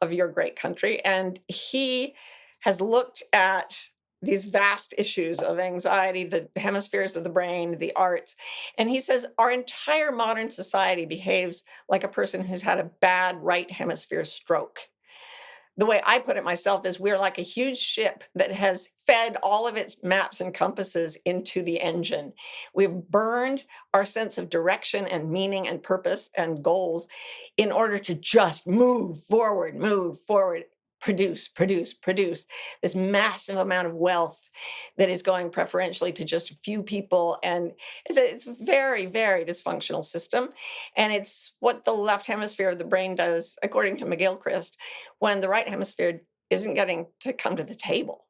of Your Great Country, and he has looked at these vast issues of anxiety, the hemispheres of the brain, the arts. And he says our entire modern society behaves like a person who's had a bad right hemisphere stroke. The way I put it myself is we're like a huge ship that has fed all of its maps and compasses into the engine. We've burned our sense of direction and meaning and purpose and goals in order to just move forward, produce, produce, produce this massive amount of wealth that is going preferentially to just a few people. And it's a very, very dysfunctional system. And it's what the left hemisphere of the brain does, according to McGilchrist, when the right hemisphere isn't getting to come to the table.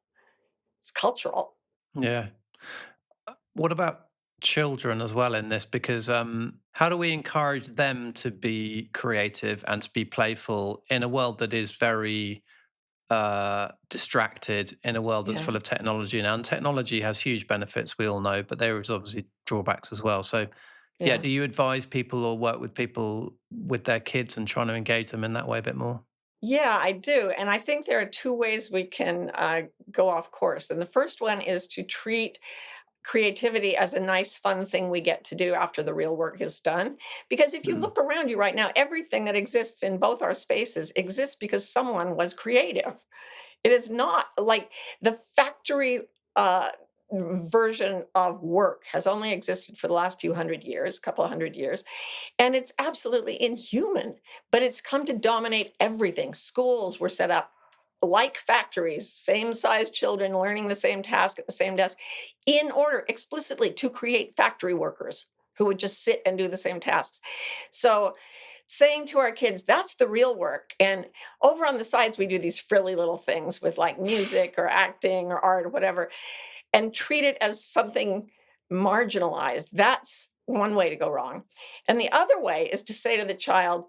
It's cultural. Yeah. What about children as well in this? Because how do we encourage them to be creative and to be playful in a world that is very distracted, in a world that's Yeah. full of technology now? And technology has huge benefits, we all know, but there is obviously drawbacks as well. So yeah, Yeah. do you advise people or work with people with their kids and trying to engage them in that way a bit more? Yeah, I do. And I think there are two ways we can go off course. And the first one is to treat creativity as a nice, fun thing we get to do after the real work is done. Because if you Mm. look around you right now, everything that exists in both our spaces exists because someone was creative. It is not like the factory. version of work has only existed for the last few hundred years, couple of hundred years, and it's absolutely inhuman, but it's come to dominate everything. Schools were set up like factories, same size children learning the same task at the same desk, in order explicitly to create factory workers who would just sit and do the same tasks. So, saying to our kids, that's the real work. And over on the sides, we do these frilly little things with like music or acting or art or whatever, and treat it as something marginalized. That's one way to go wrong. And the other way is to say to the child,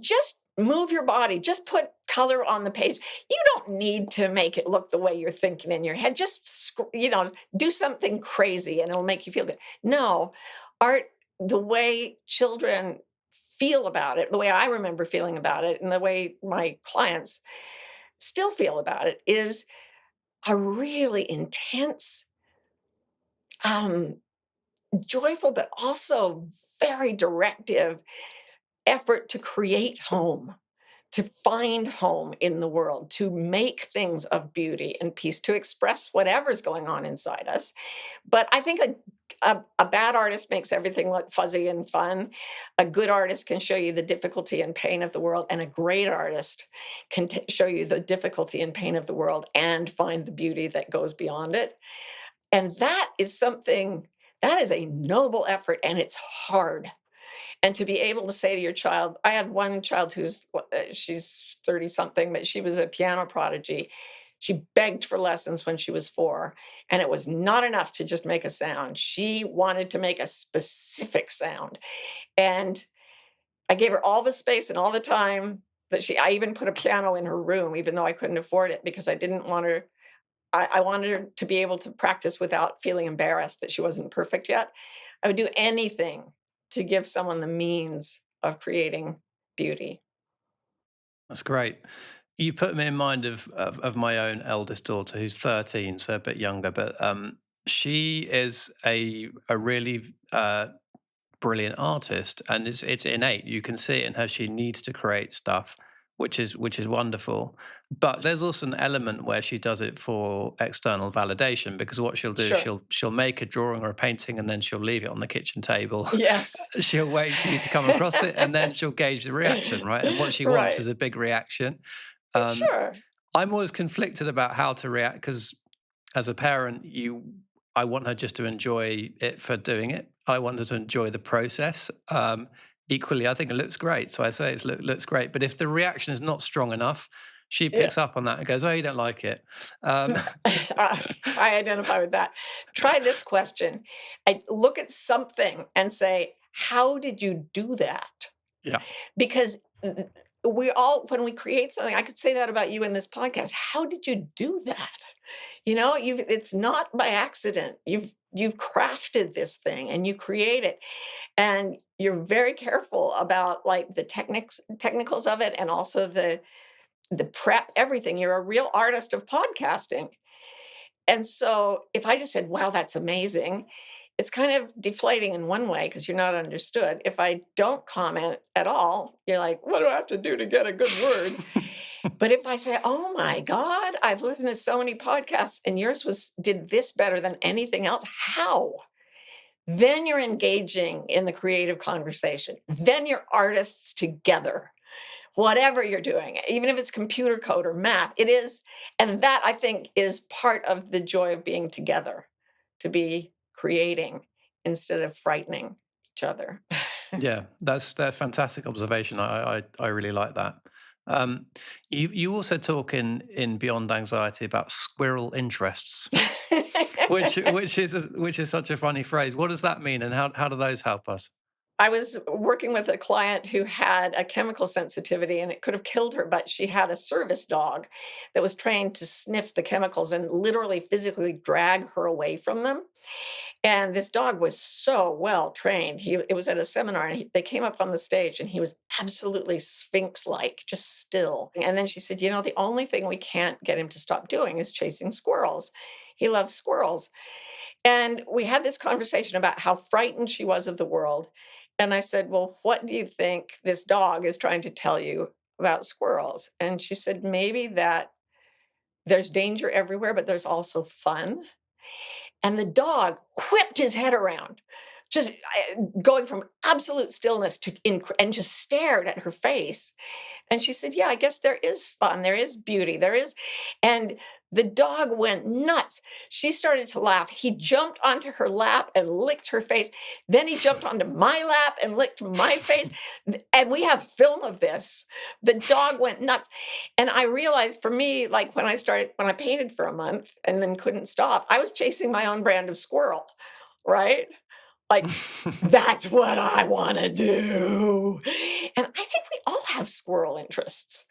just move your body, just put color on the page. You don't need to make it look the way you're thinking in your head. Just, do something crazy and it'll make you feel good. No, art, the way children feel about it, the way I remember feeling about it, and the way my clients still feel about it is a really intense, um, joyful, but also very directive effort to create home, to find home in the world, to make things of beauty and peace, to express whatever's going on inside us. But I think a bad artist makes everything look fuzzy and fun. A good artist can show you the difficulty and pain of the world, and a great artist can show you the difficulty and pain of the world and find the beauty that goes beyond it. And that is something that is a noble effort, and it's hard. And to be able to say to your child, I have one child she's 30 something, but she was a piano prodigy. She begged for lessons when she was 4, and it was not enough to just make a sound. She wanted to make a specific sound. And I gave her all the space and all the time I even put a piano in her room, even though I couldn't afford it, because I didn't want her I wanted her to be able to practice without feeling embarrassed that she wasn't perfect yet. I would do anything to give someone the means of creating beauty. That's great. You put me in mind of my own eldest daughter, who's 13, so a bit younger, but she is a really brilliant artist, and it's innate. You can see it in her. She needs to create stuff, which is wonderful. But there's also an element where she does it for external validation, because what she'll do is Sure. she'll make a drawing or a painting, and then she'll leave it on the kitchen table. Yes. She'll wait for you to come across it, and then she'll gauge the reaction, right? And what she wants Right. is a big reaction. Um, Sure. I'm always conflicted about how to react, because as a parent, I want her just to enjoy it for doing it. I want her to enjoy the process. Equally, I think it looks great, so I say it looks great. But if the reaction is not strong enough, she Yeah. picks up on that and goes, "Oh, you don't like it." Um, I identify with that. Try this question. I look at something and say, how did you do that? yeah, Because we all, when we create something, I could say that about you in this podcast. How did you do that? It's not by accident. You've crafted this thing and you create it, and you're very careful about like the technicals of it, and also the prep, everything. You're a real artist of podcasting. And so if I just said, wow, that's amazing, it's kind of deflating in one way because you're not understood. If I don't comment at all, you're like, what do I have to do to get a good word? But if I say, oh my God, I've listened to so many podcasts and did this better than anything else, how? Then you're engaging in the creative conversation. Then you're artists together. Whatever you're doing, even if it's computer code or math, it is. And that I think is part of the joy of being together, to be creating instead of frightening each other. yeah, that's a fantastic observation. I really like that. Um, you also talk in Beyond Anxiety about squirrel interests, which is such a funny phrase. What does that mean, and how do those help us? I was working with a client who had a chemical sensitivity and it could have killed her, but she had a service dog that was trained to sniff the chemicals and literally physically drag her away from them. And this dog was so well trained. It was at a seminar, and they came up on the stage, and he was absolutely sphinx-like, just still. And then she said, the only thing we can't get him to stop doing is chasing squirrels. He loves squirrels. And we had this conversation about how frightened she was of the world. And I said, well, what do you think this dog is trying to tell you about squirrels? And she said, maybe that there's danger everywhere, but there's also fun. And the dog whipped his head around, just going from absolute stillness to and just stared at her face. And she said, "Yeah, I guess there is fun. There is beauty. There is." And the dog went nuts. She started to laugh. He jumped onto her lap and licked her face. Then he jumped onto my lap and licked my face. And we have film of this. The dog went nuts. And I realized for me, like when I painted for a month and then couldn't stop, I was chasing my own brand of squirrel, right? Like, that's what I want to do. And I think we all have squirrel interests.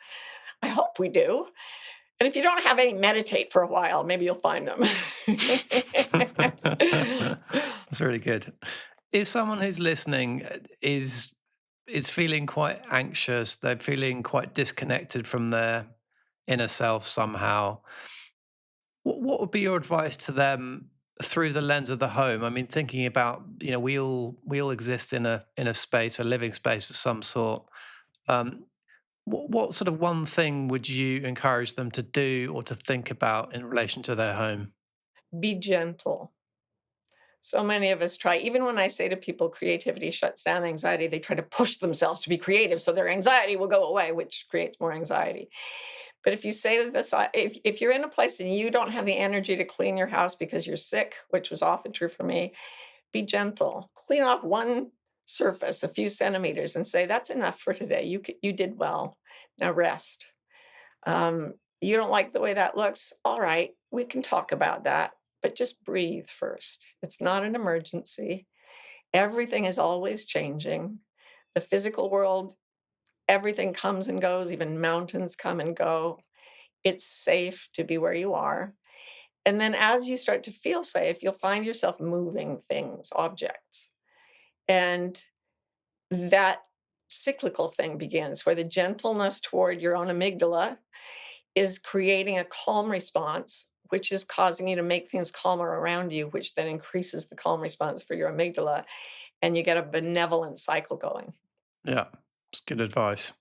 I hope we do. And if you don't have any, meditate for a while. Maybe you'll find them. That's really good. If someone who's listening is feeling quite anxious, they're feeling quite disconnected from their inner self somehow, what would be your advice to them through the lens of the home? I mean, thinking about, we all exist in a space, a living space of some sort. What sort of one thing would you encourage them to do or to think about in relation to their home? Be gentle. So many of us try, even when I say to people, creativity shuts down anxiety, they try to push themselves to be creative so their anxiety will go away, which creates more anxiety. But if you say to this, if you're in a place and you don't have the energy to clean your house because you're sick, which was often true for me, be gentle. Clean off one surface, a few centimeters, and say, that's enough for today. You did well. Now rest. You don't like the way that looks? All right, we can talk about that, but just breathe first. It's not an emergency. Everything is always changing. The physical world, everything comes and goes, even mountains come and go. It's safe to be where you are. And then as you start to feel safe, you'll find yourself moving things, objects. And that cyclical thing begins where the gentleness toward your own amygdala is creating a calm response, which is causing you to make things calmer around you, which then increases the calm response for your amygdala. And you get a benevolent cycle going. Yeah, it's good advice.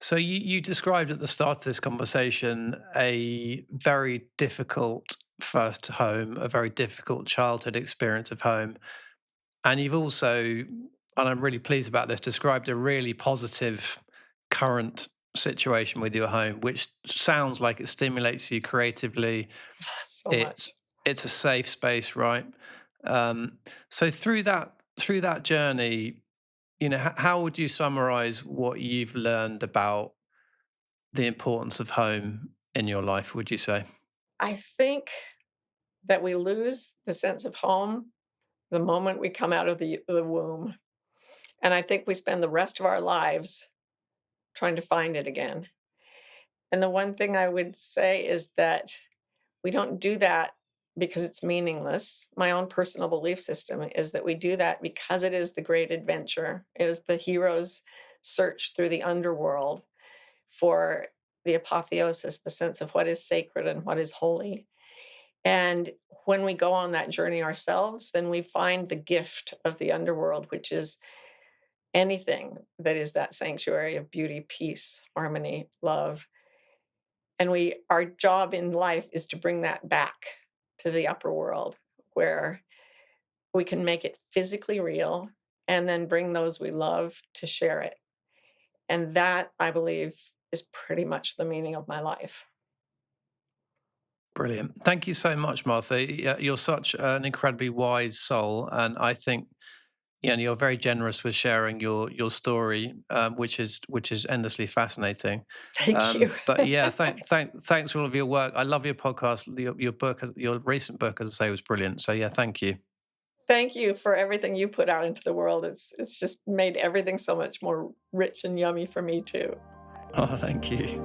So you described at the start of this conversation a very difficult first home, a very difficult childhood experience of home. And you've also, and I'm really pleased about this, described a really positive current situation with your home, which sounds like it stimulates you creatively. So It's much. it's a safe space, right? So through that journey, how would you summarize what you've learned about the importance of home in your life, would you say? I think that we lose the sense of home the moment we come out of the womb. And I think we spend the rest of our lives trying to find it again. And the one thing I would say is that we don't do that because it's meaningless. My own personal belief system is that we do that because it is the great adventure. It is the hero's search through the underworld for the apotheosis, the sense of what is sacred and what is holy. And when we go on that journey ourselves, then we find the gift of the underworld, which is anything that is that sanctuary of beauty, peace, harmony, love. And our job in life is to bring that back to the upper world where we can make it physically real and then bring those we love to share it. And that, I believe, is pretty much the meaning of my life. Brilliant. Thank you so much, Martha. You're such an incredibly wise soul, and I think you're very generous with sharing your story, which is endlessly fascinating. Thank you. But yeah, thanks for all of your work. I love your podcast. Your book, your recent book, as I say, was brilliant. So yeah, thank you. Thank you for everything you put out into the world. It's just made everything so much more rich and yummy for me too. Oh, thank you.